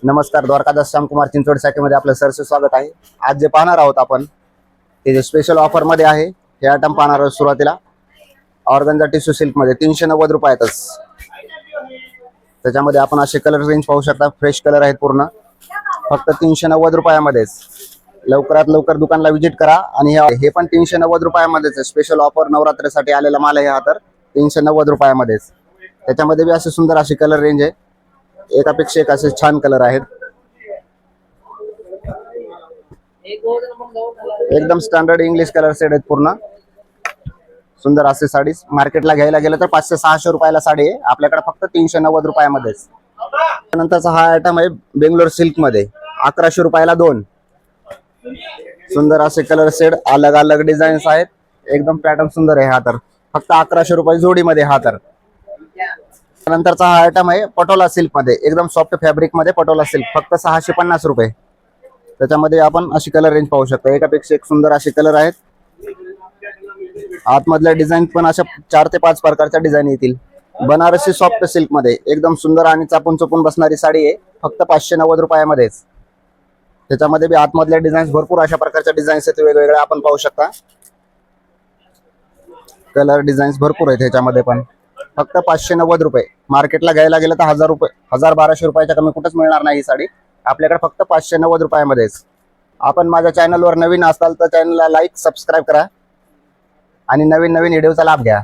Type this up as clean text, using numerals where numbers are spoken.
नमस्कार, द्वारकादास श्यामकुमार चिंचवड शाखेमध्ये आपलं सरसे स्वागत आहे। आज जे पाहणार आहोत आपण ते जे स्पेशल ऑफर मध्ये आहे हे आयटम पाहणार आहोत। सुरुवातीला ऑर्गन्झा टिश्यू सिल्क मध्ये 390 रुपयातच त्याच्यामध्ये आपण असे कलर रेंज पाहू शकता। फ्रेश कलर आहेत पूर्ण, फक्त 390 रुपयामध्येच। लवकरात लवकर दुकानला व्हिजिट करा। आणि हे पण 390 रुपयामध्येच आहे। स्पेशल ऑफर नवरात्रीसाठी आलेला माल आहे हा, तर 390 रुपयामध्येच। त्याच्यामध्ये भी असे सुंदर अशी कलर रेंज आहे, एकापेक्षा एक असे छान कलर आहेत। एकदम स्टँडर्ड इंग्लिश कलर सेट आहेत पूर्ण सुंदर असे साडी। मार्केटला घ्यायला गेलं तर 500-600 रुपयाला साडी आहे, आपल्याकडे फक्त 390 रुपयामध्येच। त्यानंतरचा हा आयटम आहे बेंगलोर सिल्क मध्ये, 1100 रुपयाला 2 सुंदर असे कलर सेट, अलग अलग डिझाईन्स आहेत। एकदम पॅटर्न सुंदर आहे हा, तर फक्त 1100 रुपये जोडीमध्ये हा। तर नंतरचा हा आयटम आहे पटोला सिल्क मध्ये, एकदम सॉफ्ट फॅब्रिक मध्ये पटोला सिल्क, फक्त 650 रुपये। त्याच्यामध्ये आपण अशी कलर रेंज पाहू शकता, एकापेक्षा एक सुंदर असे कलर आहेत। आतमधल्या डिझाईन पण अशा 4 ते 5 प्रकारच्या डिझाईन येतील। बनारसी सॉफ्ट सिल्क मध्ये एकदम सुंदर आणि चापून चुपून बसणारी साडी आहे, फक्त 590 रुपयामध्येच। त्याच्यामध्ये बी आतमधल्या डिझाईन्स भरपूर अशा प्रकारच्या डिझाईन्स आहेत, वेगवेगळ्या आपण पाहू शकता। कलर डिझाईन्स भरपूर आहेत त्याच्यामध्ये पण, फक्त 590 रुपये। मार्केटला घ्यायला गेलं तर 1000 रुपये, 1200 रुपयाच्या कमी कुठेच मिळणार नाही ही साडी, आपल्याकडे फक्त 590 रुपयामध्येच। आपण माझ्या चॅनलवर नवीन असाल तर चॅनलला लाईक सबस्क्राईब करा आणि नवीन नवीन व्हिडिओचा लाभ घ्या।